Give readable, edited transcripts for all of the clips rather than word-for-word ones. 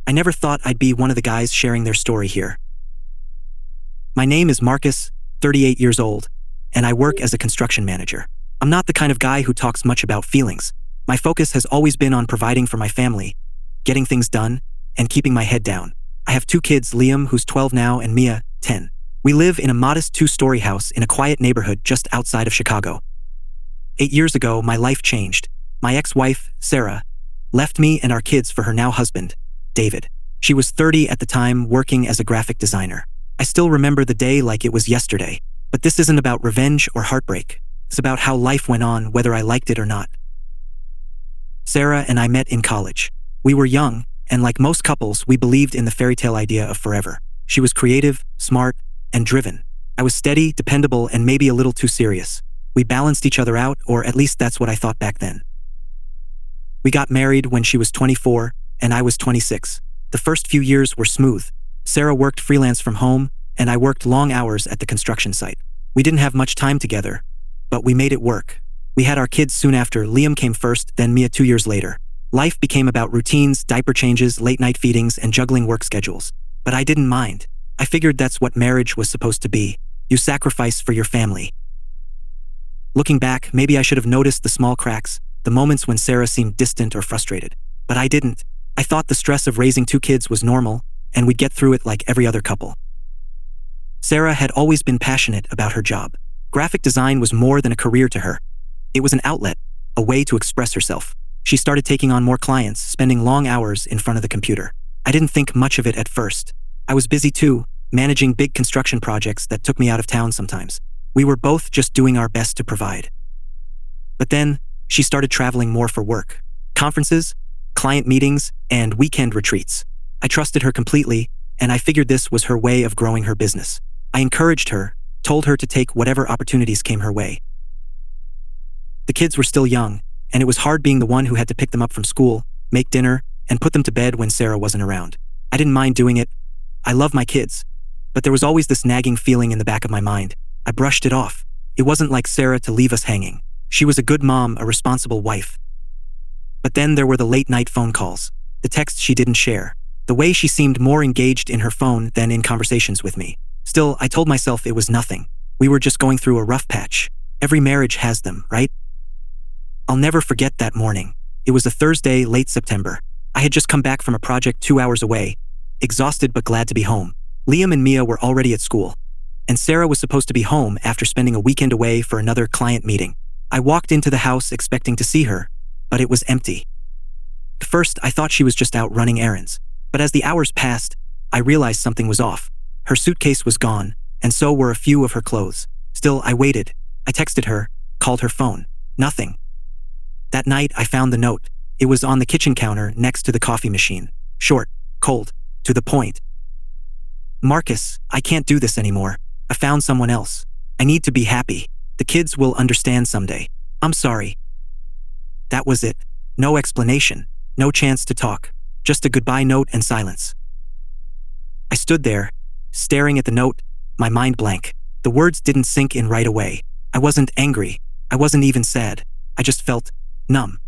I never thought I'd be one of the guys sharing their story here. My name is Marcus, 38 years old, and I work as a construction manager. I'm not the kind of guy who talks much about feelings. My focus has always been on providing for my family, getting things done, and keeping my head down. I have 2 kids, Liam, who's 12 now, and Mia, 10. We live in a modest 2-story house in a quiet neighborhood just outside of Chicago. 8 years ago, my life changed. My ex-wife, Sarah, left me and our kids for her now husband, David. She was 30 at the time, working as a graphic designer. I still remember the day like it was yesterday. But this isn't about revenge or heartbreak. It's about how life went on, whether I liked it or not. Sarah and I met in college. We were young, and like most couples, we believed in the fairy tale idea of forever. She was creative, smart, and driven. I was steady, dependable, and maybe a little too serious. We balanced each other out, or at least that's what I thought back then. We got married when she was 24, and I was 26. The first few years were smooth. Sarah worked freelance from home, and I worked long hours at the construction site. We didn't have much time together, but we made it work. We had our kids soon after. Liam came first, then Mia 2 years later. Life became about routines, diaper changes, late-night feedings, and juggling work schedules. But I didn't mind. I figured that's what marriage was supposed to be. You sacrifice for your family. Looking back, maybe I should have noticed the small cracks, the moments when Sarah seemed distant or frustrated. But I didn't. I thought the stress of raising 2 kids was normal, and we'd get through it like every other couple. Sarah had always been passionate about her job. Graphic design was more than a career to her. It was an outlet, a way to express herself. She started taking on more clients, spending long hours in front of the computer. I didn't think much of it at first. I was busy too, managing big construction projects that took me out of town sometimes. We were both just doing our best to provide. But then, she started traveling more for work. Conferences, client meetings, and weekend retreats. I trusted her completely, and I figured this was her way of growing her business. I encouraged her, told her to take whatever opportunities came her way. The kids were still young, and it was hard being the one who had to pick them up from school, make dinner, and put them to bed when Sarah wasn't around. I didn't mind doing it. I love my kids. But there was always this nagging feeling in the back of my mind. I brushed it off. It wasn't like Sarah to leave us hanging. She was a good mom, a responsible wife. But then there were the late-night phone calls, the texts she didn't share, the way she seemed more engaged in her phone than in conversations with me. Still, I told myself it was nothing. We were just going through a rough patch. Every marriage has them, right? I'll never forget that morning. It was a Thursday, late September. I had just come back from a project 2 hours away, exhausted but glad to be home. Liam and Mia were already at school, and Sarah was supposed to be home after spending a weekend away for another client meeting. I walked into the house expecting to see her, but it was empty. At first, I thought she was just out running errands, but as the hours passed, I realized something was off. Her suitcase was gone, and so were a few of her clothes. Still, I waited. I texted her, called her phone. Nothing. That night, I found the note. It was on the kitchen counter next to the coffee machine. Short, cold, to the point. Marcus, I can't do this anymore. I found someone else. I need to be happy. The kids will understand someday. I'm sorry. That was it. No explanation. No chance to talk. Just a goodbye note and silence. I stood there, staring at the note, my mind blank. The words didn't sink in right away. I wasn't angry. I wasn't even sad. I just felt numb.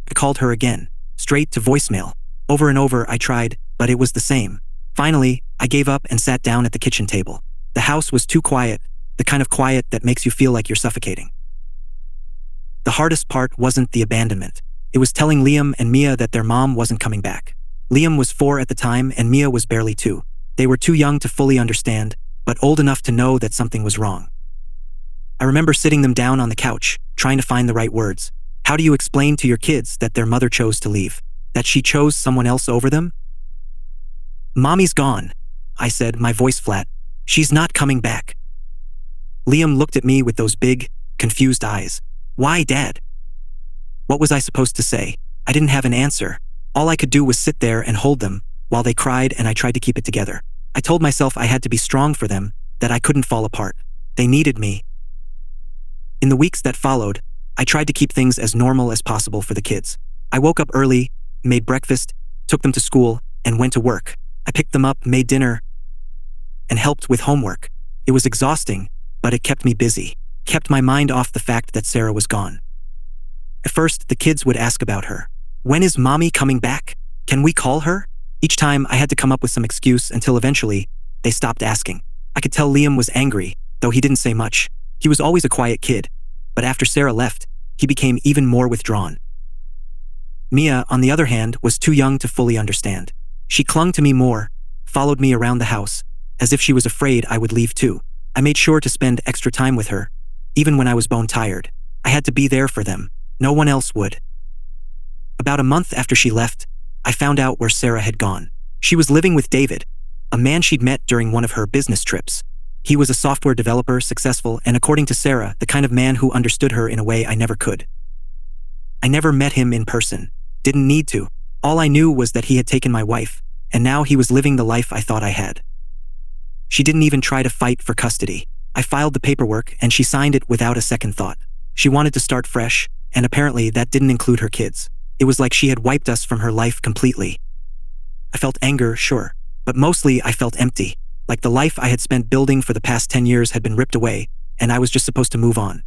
I called her again, straight to voicemail. Over and over I tried, but it was the same. Finally, I gave up and sat down at the kitchen table. The house was too quiet, the kind of quiet that makes you feel like you're suffocating. The hardest part wasn't the abandonment. It was telling Liam and Mia that their mom wasn't coming back. Liam was 4 at the time and Mia was barely 2. They were too young to fully understand, but old enough to know that something was wrong. I remember sitting them down on the couch, trying to find the right words. How do you explain to your kids that their mother chose to leave? That she chose someone else over them? Mommy's gone, I said, my voice flat. She's not coming back. Liam looked at me with those big, confused eyes. Why, Dad? What was I supposed to say? I didn't have an answer. All I could do was sit there and hold them, while they cried and I tried to keep it together. I told myself I had to be strong for them, that I couldn't fall apart. They needed me. In the weeks that followed, I tried to keep things as normal as possible for the kids. I woke up early, made breakfast, took them to school, and went to work. I picked them up, made dinner, and helped with homework. It was exhausting, but it kept me busy, kept my mind off the fact that Sarah was gone. At first, the kids would ask about her. When is Mommy coming back? Can we call her? Each time I had to come up with some excuse until eventually, they stopped asking. I could tell Liam was angry, though he didn't say much. He was always a quiet kid, but after Sarah left, he became even more withdrawn. Mia, on the other hand, was too young to fully understand. She clung to me more, followed me around the house, as if she was afraid I would leave too. I made sure to spend extra time with her, even when I was bone tired. I had to be there for them. No one else would. About a month after she left, I found out where Sarah had gone. She was living with David, a man she'd met during one of her business trips. He was a software developer, successful, and according to Sarah, the kind of man who understood her in a way I never could. I never met him in person. Didn't need to. All I knew was that he had taken my wife, and now he was living the life I thought I had. She didn't even try to fight for custody. I filed the paperwork, and she signed it without a second thought. She wanted to start fresh, and apparently that didn't include her kids. It was like she had wiped us from her life completely. I felt anger, sure, but mostly I felt empty, like the life I had spent building for the past 10 years had been ripped away, and I was just supposed to move on.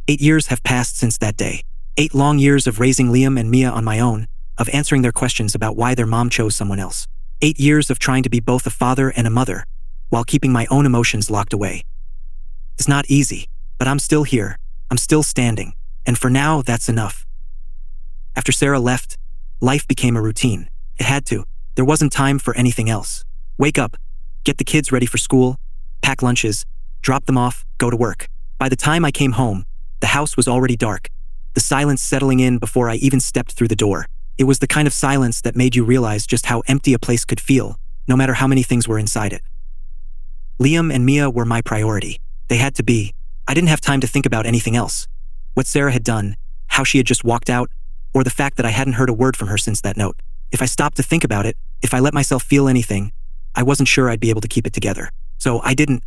8 years have passed since that day. 8 long years of raising Liam and Mia on my own, of answering their questions about why their mom chose someone else. 8 years of trying to be both a father and a mother, while keeping my own emotions locked away. It's not easy, but I'm still here. I'm still standing, and for now, that's enough. After Sarah left, life became a routine. It had to. There wasn't time for anything else. Wake up, get the kids ready for school, pack lunches, drop them off, go to work. By the time I came home, the house was already dark, the silence settling in before I even stepped through the door. It was the kind of silence that made you realize just how empty a place could feel, no matter how many things were inside it. Liam and Mia were my priority. They had to be. I didn't have time to think about anything else. What Sarah had done, how she had just walked out, or the fact that I hadn't heard a word from her since that note. If I stopped to think about it, if I let myself feel anything, I wasn't sure I'd be able to keep it together. So I didn't.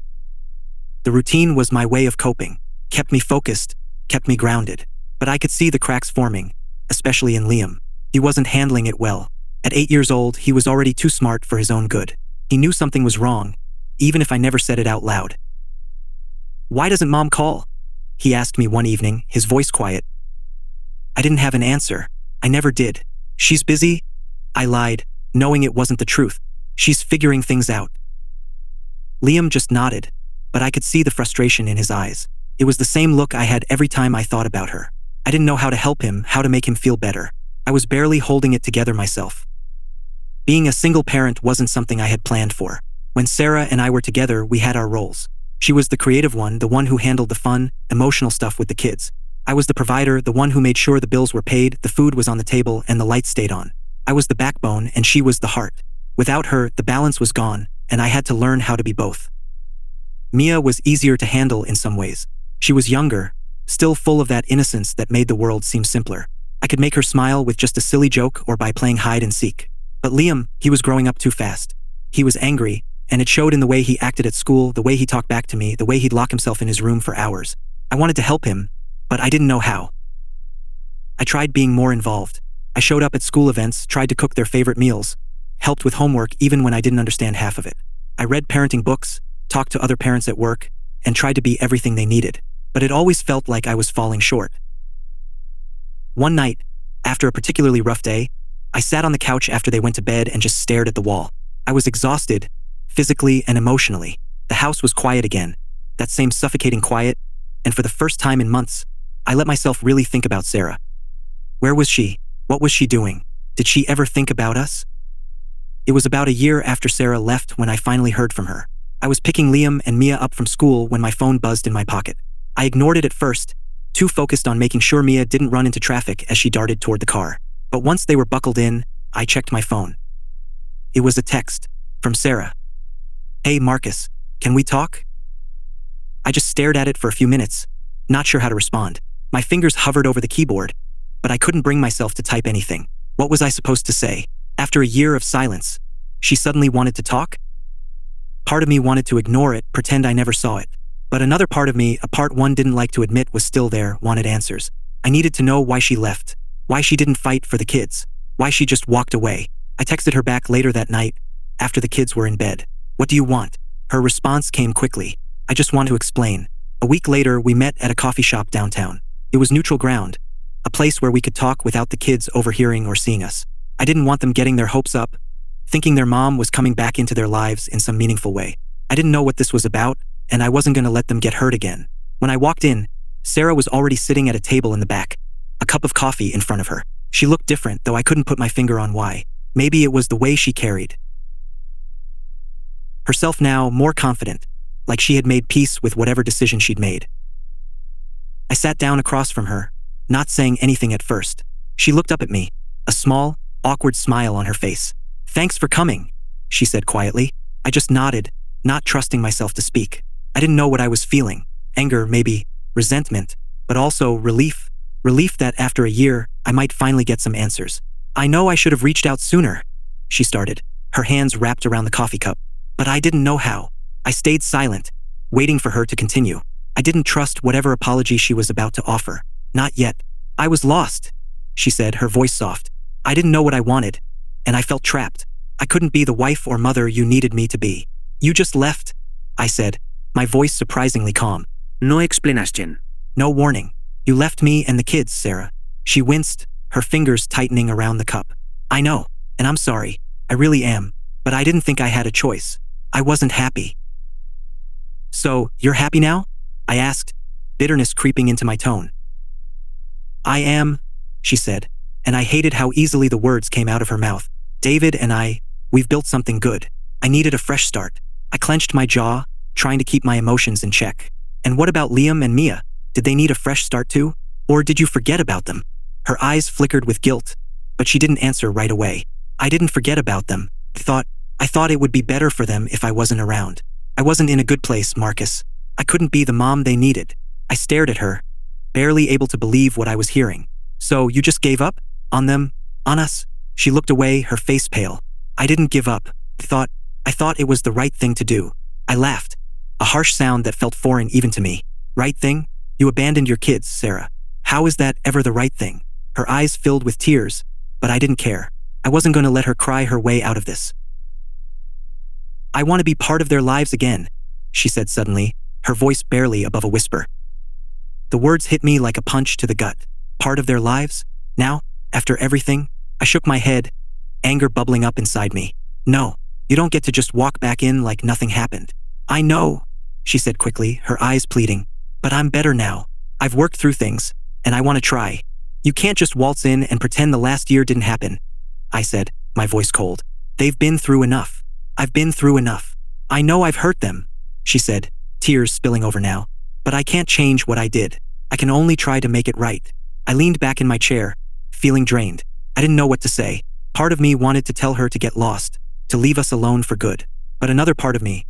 The routine was my way of coping, kept me focused, kept me grounded. But I could see the cracks forming, especially in Liam. He wasn't handling it well. At 8 years old, he was already too smart for his own good. He knew something was wrong, even if I never said it out loud. "Why doesn't Mom call?" he asked me one evening, his voice quiet. I didn't have an answer. I never did. "She's busy," I lied, knowing it wasn't the truth. "She's figuring things out." Liam just nodded, but I could see the frustration in his eyes. It was the same look I had every time I thought about her. I didn't know how to help him, how to make him feel better. I was barely holding it together myself. Being a single parent wasn't something I had planned for. When Sarah and I were together, we had our roles. She was the creative one, the one who handled the fun, emotional stuff with the kids. I was the provider, the one who made sure the bills were paid, the food was on the table, and the lights stayed on. I was the backbone, and she was the heart. Without her, the balance was gone, and I had to learn how to be both. Mia was easier to handle in some ways. She was younger, still full of that innocence that made the world seem simpler. I could make her smile with just a silly joke or by playing hide and seek. But Liam, he was growing up too fast. He was angry, and it showed in the way he acted at school, the way he talked back to me, the way he'd lock himself in his room for hours. I wanted to help him, but I didn't know how. I tried being more involved. I showed up at school events, tried to cook their favorite meals, helped with homework even when I didn't understand half of it. I read parenting books, talked to other parents at work, and tried to be everything they needed. But it always felt like I was falling short. One night, after a particularly rough day, I sat on the couch after they went to bed and just stared at the wall. I was exhausted, physically and emotionally. The house was quiet again, that same suffocating quiet, and for the first time in months, I let myself really think about Sarah. Where was she? What was she doing? Did she ever think about us? It was about a year after Sarah left when I finally heard from her. I was picking Liam and Mia up from school when my phone buzzed in my pocket. I ignored it at first, too focused on making sure Mia didn't run into traffic as she darted toward the car. But once they were buckled in, I checked my phone. It was a text from Sarah. "Hey Marcus, can we talk?" I just stared at it for a few minutes, not sure how to respond. My fingers hovered over the keyboard, but I couldn't bring myself to type anything. What was I supposed to say? After a year of silence, she suddenly wanted to talk? Part of me wanted to ignore it, pretend I never saw it. But another part of me, a part one didn't like to admit was still there, wanted answers. I needed to know why she left, why she didn't fight for the kids, why she just walked away. I texted her back later that night, after the kids were in bed. "What do you want?" Her response came quickly. "I just want to explain." A week later, we met at a coffee shop downtown. It was neutral ground, a place where we could talk without the kids overhearing or seeing us. I didn't want them getting their hopes up, thinking their mom was coming back into their lives in some meaningful way. I didn't know what this was about, and I wasn't going to let them get hurt again. When I walked in, Sarah was already sitting at a table in the back, a cup of coffee in front of her. She looked different, though I couldn't put my finger on why. Maybe it was the way she carried herself now, more confident, like she had made peace with whatever decision she'd made. I sat down across from her, not saying anything at first. She looked up at me, a small, awkward smile on her face. "Thanks for coming," she said quietly. I just nodded, not trusting myself to speak. I didn't know what I was feeling. Anger, maybe, resentment, but also relief. Relief that after a year, I might finally get some answers. "I know I should have reached out sooner," she started, her hands wrapped around the coffee cup. But I didn't know how. I stayed silent, waiting for her to continue. I didn't trust whatever apology she was about to offer. Not yet. "I was lost," she said, her voice soft. "I didn't know what I wanted, and I felt trapped. I couldn't be the wife or mother you needed me to be. You just left," I said, my voice surprisingly calm. No explanación. "No warning. You left me and the kids, Sarah." She winced, her fingers tightening around the cup. "I know, and I'm sorry. I really am. But I didn't think I had a choice. I wasn't happy." "So, you're happy now?" I asked, bitterness creeping into my tone. "I am," she said, and I hated how easily the words came out of her mouth. "David and we've built something good. I needed a fresh start." I clenched my jaw, trying to keep my emotions in check. "And what about Liam and Mia? Did they need a fresh start too? Or did you forget about them?" Her eyes flickered with guilt, but she didn't answer right away. "I didn't forget about them. I thought it would be better for them if I wasn't around. I wasn't in a good place, Marcus. I couldn't be the mom they needed." I stared at her, barely able to believe what I was hearing. "So you just gave up? On them? On us?" She looked away, her face pale. "I didn't give up. I thought it was the right thing to do." I laughed, a harsh sound that felt foreign even to me. "Right thing? You abandoned your kids, Sarah. How is that ever the right thing?" Her eyes filled with tears, but I didn't care. I wasn't going to let her cry her way out of this. "I want to be part of their lives again," she said suddenly, her voice barely above a whisper. The words hit me like a punch to the gut. Part of their lives? Now? After everything? I shook my head, anger bubbling up inside me. "No, you don't get to just walk back in like nothing happened." "I know," she said quickly, her eyes pleading. "But I'm better now. I've worked through things, and I want to try. You can't just waltz in and pretend the last year didn't happen," I said, my voice cold. "They've been through enough. I've been through enough. I know I've hurt them," she said, tears spilling over now. "But I can't change what I did. I can only try to make it right." I leaned back in my chair, feeling drained. I didn't know what to say. Part of me wanted to tell her to get lost, to leave us alone for good. But another part of me,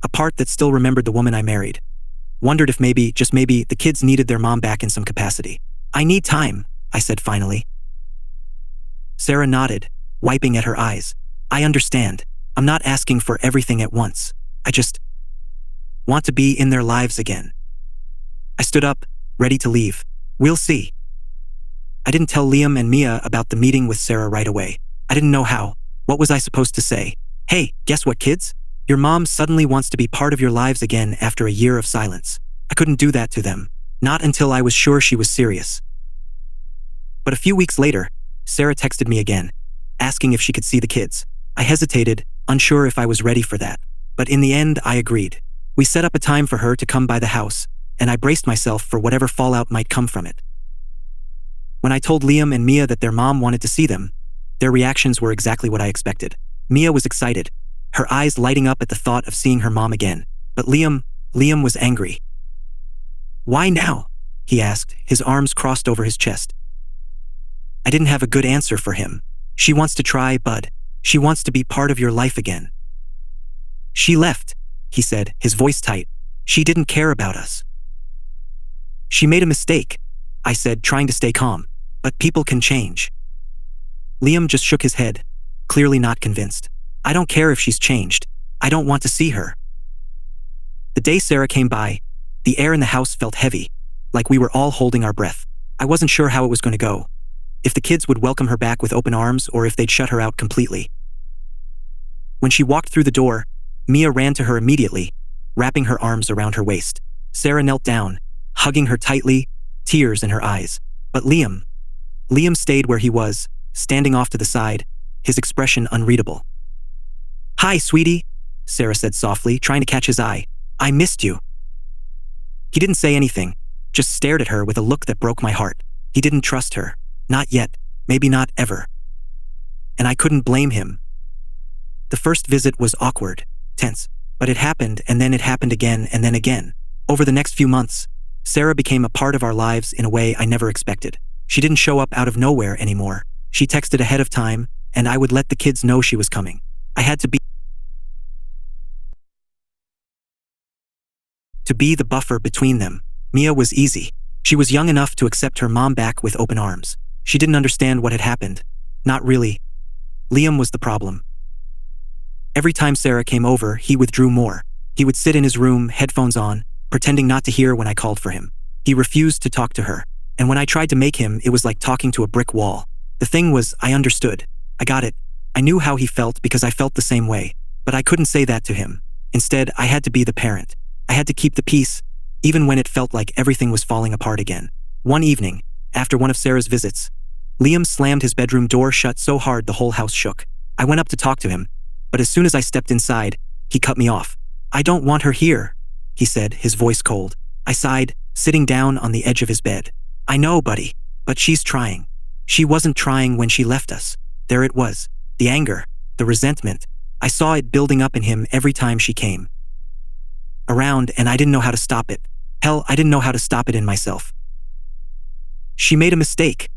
a part that still remembered the woman I married, wondered if maybe, just maybe, the kids needed their mom back in some capacity. "I need time," I said finally. Sarah nodded, wiping at her eyes. "I understand. I'm not asking for everything at once. I just want to be in their lives again." I stood up, ready to leave. "We'll see." I didn't tell Liam and Mia about the meeting with Sarah right away. I didn't know how. What was I supposed to say? "Hey, guess what, kids? Your mom suddenly wants to be part of your lives again after a year of silence." I couldn't do that to them. Not until I was sure she was serious. But a few weeks later, Sarah texted me again, asking if she could see the kids. I hesitated, unsure if I was ready for that. But in the end, I agreed. We set up a time for her to come by the house, and I braced myself for whatever fallout might come from it. When I told Liam and Mia that their mom wanted to see them, their reactions were exactly what I expected. Mia was excited, her eyes lighting up at the thought of seeing her mom again. But Liam was angry. "Why now?" he asked, his arms crossed over his chest. I didn't have a good answer for him. "She wants to try, bud. She wants to be part of your life again." "She left," he said, his voice tight. "She didn't care about us." "She made a mistake," I said, trying to stay calm. "But people can change." Liam just shook his head, clearly not convinced. "I don't care if she's changed. I don't want to see her." The day Sarah came by, the air in the house felt heavy, like we were all holding our breath. I wasn't sure how it was going to go. If the kids would welcome her back with open arms or if they'd shut her out completely. When she walked through the door, Mia ran to her immediately, wrapping her arms around her waist. Sarah knelt down, hugging her tightly, tears in her eyes. But Liam stayed where he was, standing off to the side, his expression unreadable. "Hi, sweetie," Sarah said softly, trying to catch his eye. "I missed you." He didn't say anything, just stared at her with a look that broke my heart. He didn't trust her. Not yet, maybe not ever. And I couldn't blame him. The first visit was awkward, tense, but it happened, and then it happened again and then again. Over the next few months, Sarah became a part of our lives in a way I never expected. She didn't show up out of nowhere anymore. She texted ahead of time, and I would let the kids know she was coming. I had to be the buffer between them. Mia was easy. She was young enough to accept her mom back with open arms. She didn't understand what had happened. Not really. Liam was the problem. Every time Sarah came over, he withdrew more. He would sit in his room, headphones on, pretending not to hear when I called for him. He refused to talk to her. And when I tried to make him, it was like talking to a brick wall. The thing was, I understood. I got it. I knew how he felt because I felt the same way. But I couldn't say that to him. Instead, I had to be the parent. I had to keep the peace, even when it felt like everything was falling apart again. One evening, after one of Sarah's visits, Liam slammed his bedroom door shut so hard the whole house shook. I went up to talk to him, but as soon as I stepped inside, he cut me off. "I don't want her here," he said, his voice cold. I sighed, sitting down on the edge of his bed. "I know, buddy, but she's trying. She wasn't trying when she left us." There it was, the anger, the resentment. I saw it building up in him every time she came around, and I didn't know how to stop it. Hell, I didn't know how to stop it in myself. "She made a mistake,"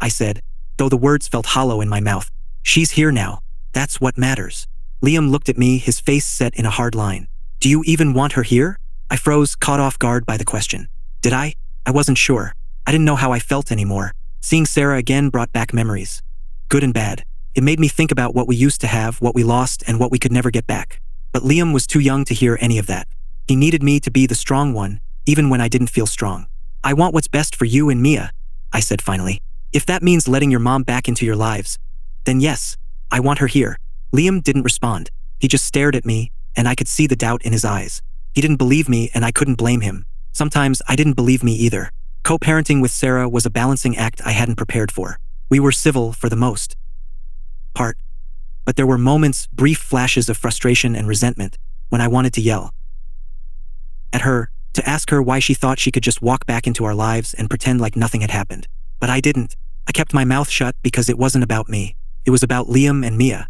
I said, though the words felt hollow in my mouth. "She's here now. That's what matters." Liam looked at me, his face set in a hard line. "Do you even want her here?" I froze, caught off guard by the question. Did I? I wasn't sure. I didn't know how I felt anymore. Seeing Sarah again brought back memories. Good and bad. It made me think about what we used to have, what we lost, and what we could never get back. But Liam was too young to hear any of that. He needed me to be the strong one, even when I didn't feel strong. "I want what's best for you and Mia," I said finally. "If that means letting your mom back into your lives, then yes, I want her here." Liam didn't respond. He just stared at me, and I could see the doubt in his eyes. He didn't believe me, and I couldn't blame him. Sometimes I didn't believe me either. Co-parenting with Sarah was a balancing act I hadn't prepared for. We were civil for the most part, but there were moments, brief flashes of frustration and resentment, when I wanted to yell at her, to ask her why she thought she could just walk back into our lives and pretend like nothing had happened. But I didn't. I kept my mouth shut because it wasn't about me. It was about Liam and Mia.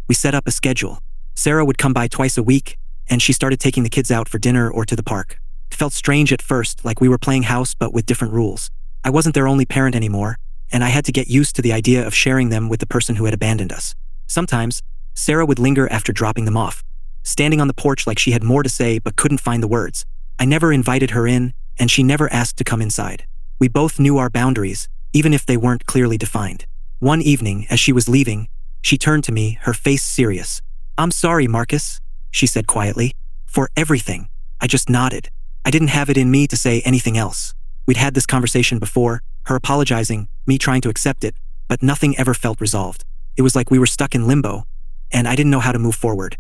We set up a schedule. Sarah would come by twice a week, and she started taking the kids out for dinner or to the park. It felt strange at first, like we were playing house but with different rules. I wasn't their only parent anymore, and I had to get used to the idea of sharing them with the person who had abandoned us. Sometimes, Sarah would linger after dropping them off, standing on the porch like she had more to say but couldn't find the words. I never invited her in, and she never asked to come inside. We both knew our boundaries, even if they weren't clearly defined. One evening, as she was leaving, she turned to me, her face serious. "I'm sorry, Marcus," she said quietly. "For everything." I just nodded. I didn't have it in me to say anything else. We'd had this conversation before, her apologizing, me trying to accept it, but nothing ever felt resolved. It was like we were stuck in limbo, and I didn't know how to move forward.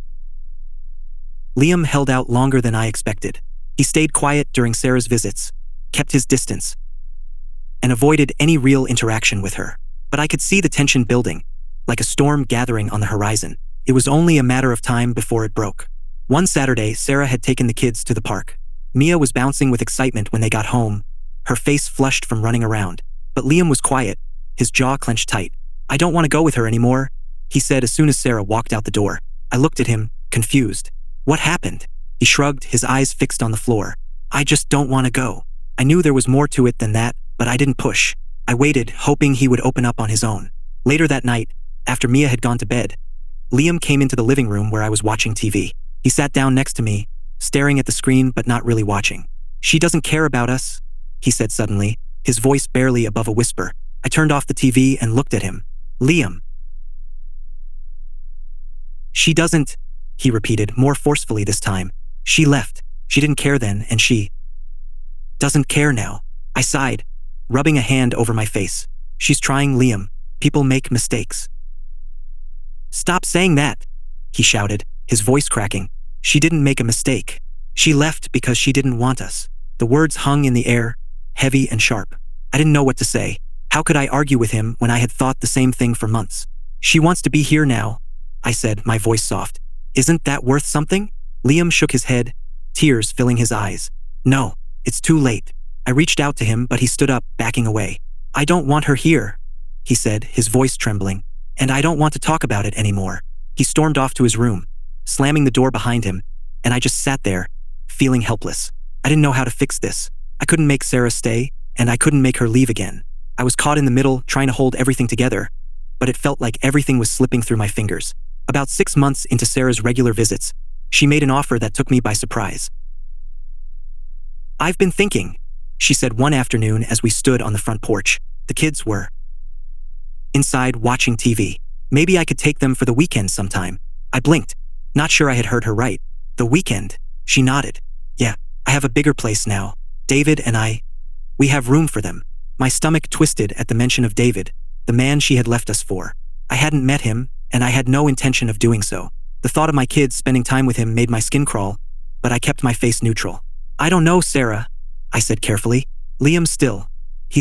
Liam held out longer than I expected. He stayed quiet during Sarah's visits, kept his distance, and avoided any real interaction with her. But I could see the tension building, like a storm gathering on the horizon. It was only a matter of time before it broke. One Saturday, Sarah had taken the kids to the park. Mia was bouncing with excitement when they got home, her face flushed from running around. But Liam was quiet, his jaw clenched tight. "I don't want to go with her anymore," he said as soon as Sarah walked out the door. I looked at him, confused. "What happened?" He shrugged, his eyes fixed on the floor. "I just don't want to go." I knew there was more to it than that, but I didn't push. I waited, hoping he would open up on his own. Later that night, after Mia had gone to bed, Liam came into the living room where I was watching TV. He sat down next to me, staring at the screen but not really watching. "She doesn't care about us," he said suddenly, his voice barely above a whisper. I turned off the TV and looked at him. "Liam." "She doesn't," he repeated, more forcefully this time. "She left. She didn't care then, and she doesn't care now." I sighed, rubbing a hand over my face. "She's trying, Liam. People make mistakes." "Stop saying that," he shouted, his voice cracking. "She didn't make a mistake. She left because she didn't want us." The words hung in the air, heavy and sharp. I didn't know what to say. How could I argue with him when I had thought the same thing for months? "She wants to be here now," I said, my voice soft. Isn't that worth something? Liam shook his head, tears filling his eyes. No, it's too late. I reached out to him, but he stood up, backing away. I don't want her here, he said, his voice trembling. And I don't want to talk about it anymore. He stormed off to his room, slamming the door behind him, and I just sat there, feeling helpless. I didn't know how to fix this. I couldn't make Sarah stay, and I couldn't make her leave again. I was caught in the middle, trying to hold everything together, but it felt like everything was slipping through my fingers. About 6 months into Sarah's regular visits, she made an offer that took me by surprise. I've been thinking, she said one afternoon as we stood on the front porch. The kids were inside watching TV. Maybe I could take them for the weekend sometime. I blinked, not sure I had heard her right. The weekend? She nodded. Yeah, I have a bigger place now. David and we have room for them. My stomach twisted at the mention of David, the man she had left us for. I hadn't met him, and I had no intention of doing so. The thought of my kids spending time with him made my skin crawl, but I kept my face neutral. I don't know, Sarah, I said carefully. He's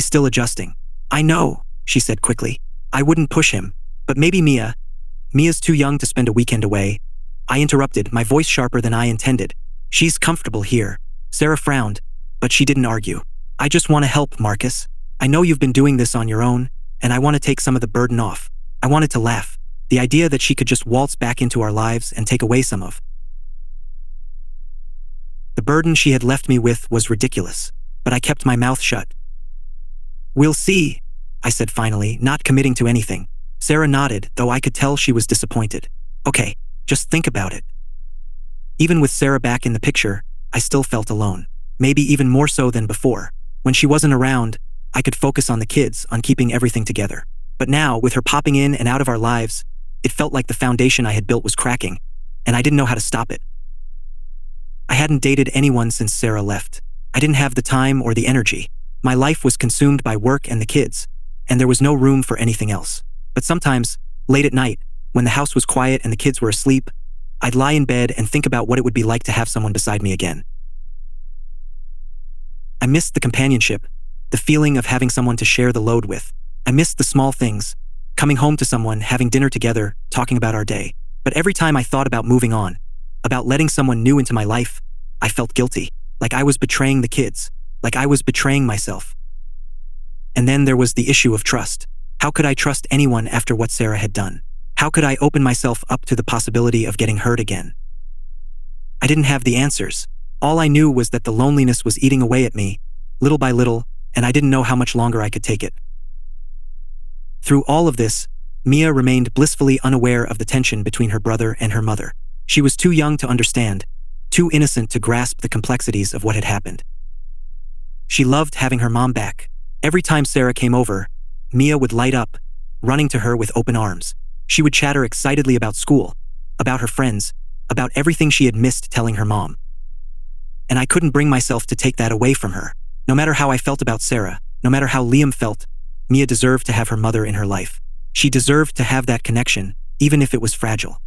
still adjusting. I know, she said quickly. I wouldn't push him, but maybe Mia's too young to spend a weekend away. I interrupted, my voice sharper than I intended. She's comfortable here. Sarah frowned, but she didn't argue. I just want to help, Marcus. I know you've been doing this on your own, and I want to take some of the burden off. I wanted to laugh. The idea that she could just waltz back into our lives and take away some of the burden she had left me with was ridiculous, but I kept my mouth shut. We'll see, I said finally, not committing to anything. Sarah nodded, though I could tell she was disappointed. Okay, just think about it. Even with Sarah back in the picture, I still felt alone. Maybe even more so than before. When she wasn't around, I could focus on the kids, on keeping everything together. But now, with her popping in and out of our lives, it felt like the foundation I had built was cracking, and I didn't know how to stop it. I hadn't dated anyone since Sarah left. I didn't have the time or the energy. My life was consumed by work and the kids, and there was no room for anything else. But sometimes, late at night, when the house was quiet and the kids were asleep, I'd lie in bed and think about what it would be like to have someone beside me again. I missed the companionship, the feeling of having someone to share the load with. I missed the small things, coming home to someone, having dinner together, talking about our day. But every time I thought about moving on, about letting someone new into my life, I felt guilty, like I was betraying the kids, like I was betraying myself. And then there was the issue of trust. How could I trust anyone after what Sarah had done? How could I open myself up to the possibility of getting hurt again? I didn't have the answers. All I knew was that the loneliness was eating away at me, little by little, and I didn't know how much longer I could take it. Through all of this, Mia remained blissfully unaware of the tension between her brother and her mother. She was too young to understand, too innocent to grasp the complexities of what had happened. She loved having her mom back. Every time Sarah came over, Mia would light up, running to her with open arms. She would chatter excitedly about school, about her friends, about everything she had missed telling her mom. And I couldn't bring myself to take that away from her. No matter how I felt about Sarah, no matter how Liam felt, Mia deserved to have her mother in her life. She deserved to have that connection, even if it was fragile.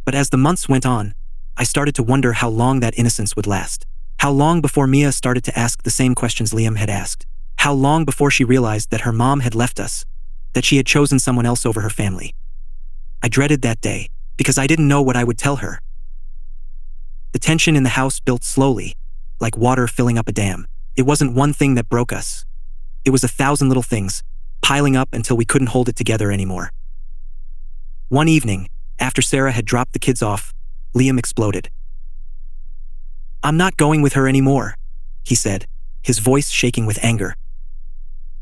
But as the months went on, I started to wonder how long that innocence would last. How long before Mia started to ask the same questions Liam had asked. How long before she realized that her mom had left us, that she had chosen someone else over her family. I dreaded that day, because I didn't know what I would tell her. The tension in the house built slowly, like water filling up a dam. It wasn't one thing that broke us. It was 1,000 little things, piling up until we couldn't hold it together anymore. One evening, after Sarah had dropped the kids off, Liam exploded. I'm not going with her anymore, he said, his voice shaking with anger.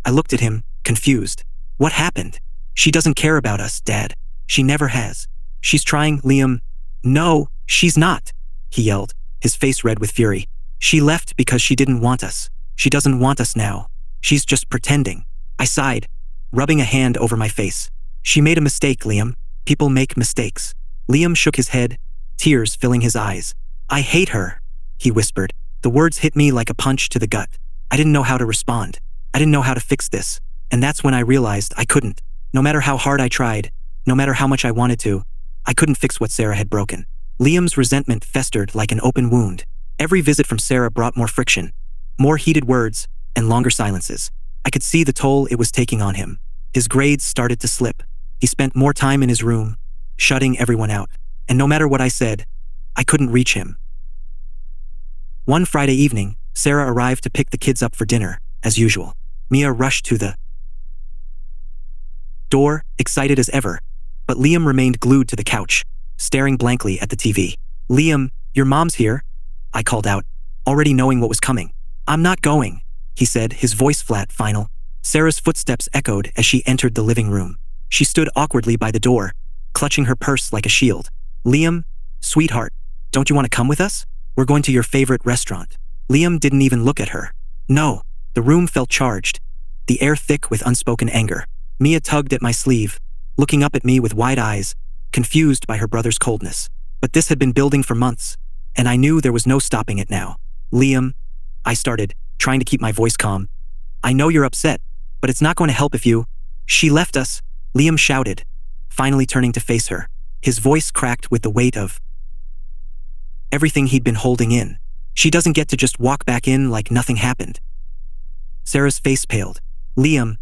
I looked at him, confused. What happened? She doesn't care about us, Dad. She never has. She's trying, Liam. No, she's not, he yelled, his face red with fury. She left because she didn't want us. She doesn't want us now. She's just pretending. I sighed, rubbing a hand over my face. She made a mistake, Liam. People make mistakes. Liam shook his head, tears filling his eyes. I hate her, he whispered. The words hit me like a punch to the gut. I didn't know how to respond. I didn't know how to fix this. And that's when I realized I couldn't. No matter how hard I tried, no matter how much I wanted to, I couldn't fix what Sarah had broken. Liam's resentment festered like an open wound. Every visit from Sarah brought more friction, more heated words, and longer silences. I could see the toll it was taking on him. His grades started to slip. He spent more time in his room, shutting everyone out. And no matter what I said, I couldn't reach him. One Friday evening, Sarah arrived to pick the kids up for dinner, as usual. Mia rushed to the door, excited as ever, but Liam remained glued to the couch, staring blankly at the TV. "Liam, your mom's here," I called out, already knowing what was coming. "I'm not going," he said, his voice flat, final. Sarah's footsteps echoed as she entered the living room. She stood awkwardly by the door, clutching her purse like a shield. "Liam, sweetheart, don't you want to come with us? We're going to your favorite restaurant." Liam didn't even look at her. "No." The room felt charged, the air thick with unspoken anger. Mia tugged at my sleeve, looking up at me with wide eyes, confused by her brother's coldness. But this had been building for months, and I knew there was no stopping it now. "Liam," I started, trying to keep my voice calm. "I know you're upset, but it's not going to help if you—" "She left us," Liam shouted, finally turning to face her. His voice cracked with the weight of everything he'd been holding in. "She doesn't get to just walk back in like nothing happened." Sarah's face paled. "Liam,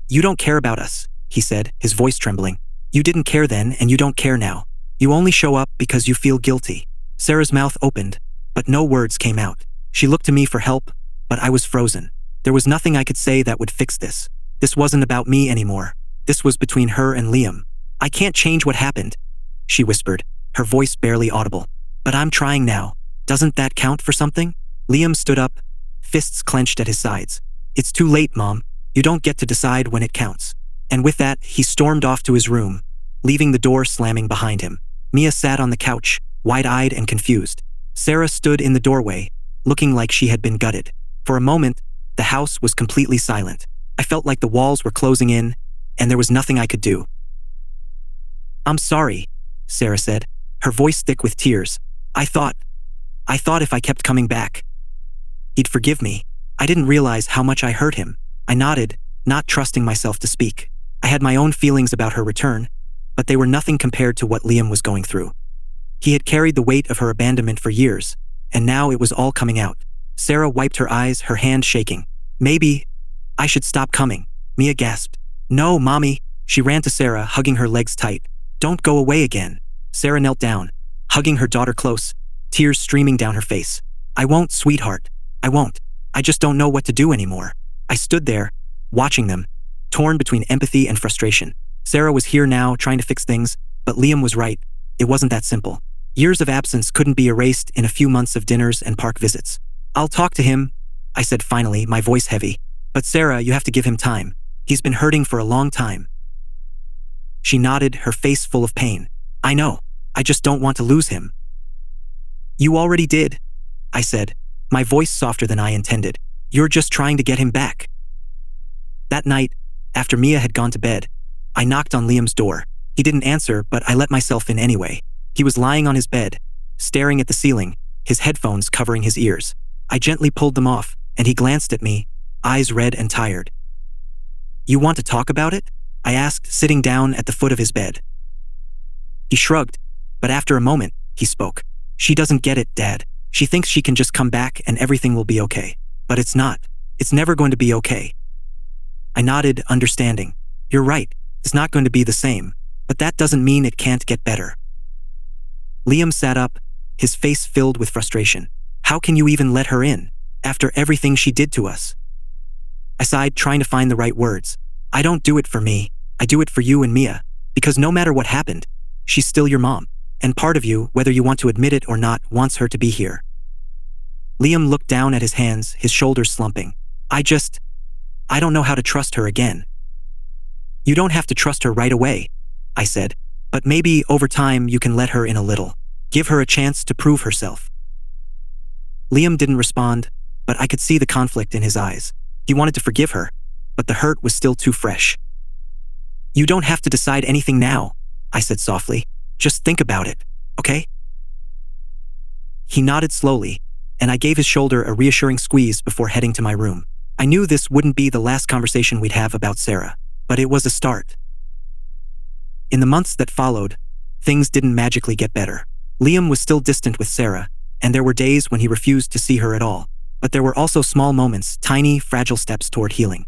you don't care about us," he said, his voice trembling. "You didn't care then and you don't care now. You only show up because you feel guilty." Sarah's mouth opened, but no words came out. She looked to me for help, but I was frozen. There was nothing I could say that would fix this. This wasn't about me anymore. This was between her and Liam. "I can't change what happened," she whispered, her voice barely audible. "But I'm trying now. Doesn't that count for something?" Liam stood up, fists clenched at his sides. "It's too late, Mom. You don't get to decide when it counts." And with that, he stormed off to his room, leaving the door slamming behind him. Mia sat on the couch, wide-eyed and confused. Sarah stood in the doorway, looking like she had been gutted. For a moment, the house was completely silent. I felt like the walls were closing in, and there was nothing I could do. "I'm sorry," Sarah said, her voice thick with tears. I thought if I kept coming back, he'd forgive me. I didn't realize how much I hurt him." I nodded, not trusting myself to speak. I had my own feelings about her return, but they were nothing compared to what Liam was going through. He had carried the weight of her abandonment for years, and now it was all coming out. Sarah wiped her eyes, her hand shaking. "Maybe I should stop coming," Mia gasped. "No, Mommy." She ran to Sarah, hugging her legs tight. "Don't go away again." Sarah knelt down, hugging her daughter close, tears streaming down her face. "I won't, sweetheart. I won't. I just don't know what to do anymore." I stood there, watching them, torn between empathy and frustration. Sarah was here now, trying to fix things, but Liam was right. It wasn't that simple. Years of absence couldn't be erased in a few months of dinners and park visits. "I'll talk to him," I said finally, my voice heavy. "But Sarah, you have to give him time. He's been hurting for a long time." She nodded, her face full of pain. "I know. I just don't want to lose him." "You already did," I said, my voice softer than I intended. "You're just trying to get him back." That night, after Mia had gone to bed, I knocked on Liam's door. He didn't answer, but I let myself in anyway. He was lying on his bed, staring at the ceiling, his headphones covering his ears. I gently pulled them off, and he glanced at me, eyes red and tired. "You want to talk about it?" I asked, sitting down at the foot of his bed. He shrugged, but after a moment, he spoke. "She doesn't get it, Dad. She thinks she can just come back and everything will be okay. But it's not. It's never going to be okay." I nodded, understanding. "You're right. It's not going to be the same. But that doesn't mean it can't get better." Liam sat up, his face filled with frustration. "How can you even let her in, after everything she did to us?" I sighed, trying to find the right words. "I don't do it for me. I do it for you and Mia. Because no matter what happened, she's still your mom. And part of you, whether you want to admit it or not, wants her to be here." Liam looked down at his hands, his shoulders slumping. I don't know how to trust her again." "You don't have to trust her right away," I said. "But maybe over time you can let her in a little. Give her a chance to prove herself." Liam didn't respond, but I could see the conflict in his eyes. He wanted to forgive her, but the hurt was still too fresh. "You don't have to decide anything now," I said softly. "Just think about it, okay?" He nodded slowly, and I gave his shoulder a reassuring squeeze before heading to my room. I knew this wouldn't be the last conversation we'd have about Sarah, but it was a start. In the months that followed, things didn't magically get better. Liam was still distant with Sarah, and there were days when he refused to see her at all. But there were also small moments, tiny, fragile steps toward healing.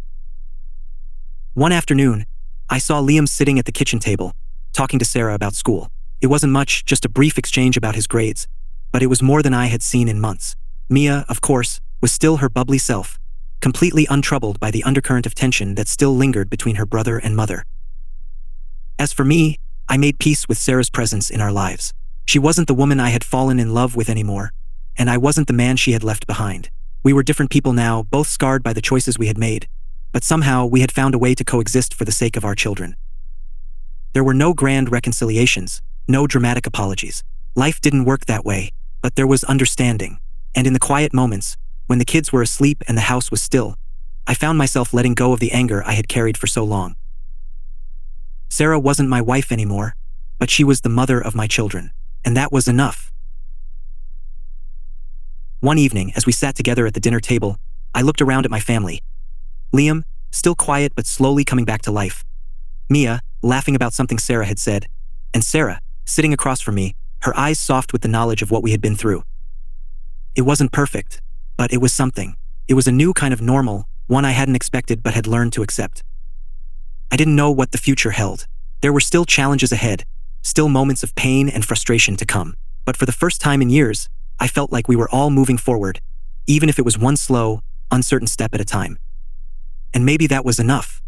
One afternoon, I saw Liam sitting at the kitchen table, talking to Sarah about school. It wasn't much, just a brief exchange about his grades, but it was more than I had seen in months. Mia, of course, was still her bubbly self, completely untroubled by the undercurrent of tension that still lingered between her brother and mother. As for me, I made peace with Sarah's presence in our lives. She wasn't the woman I had fallen in love with anymore, and I wasn't the man she had left behind. We were different people now, both scarred by the choices we had made, but somehow we had found a way to coexist for the sake of our children. There were no grand reconciliations, no dramatic apologies. Life didn't work that way, but there was understanding. And in the quiet moments, when the kids were asleep and the house was still, I found myself letting go of the anger I had carried for so long. Sarah wasn't my wife anymore, but she was the mother of my children, and that was enough. One evening, as we sat together at the dinner table, I looked around at my family. Liam, still quiet but slowly coming back to life. Mia, laughing about something Sarah had said. And Sarah, sitting across from me, her eyes soft with the knowledge of what we had been through. It wasn't perfect, but it was something. It was a new kind of normal, one I hadn't expected but had learned to accept. I didn't know what the future held. There were still challenges ahead, still moments of pain and frustration to come. But for the first time in years, I felt like we were all moving forward, even if it was one slow, uncertain step at a time. And maybe that was enough.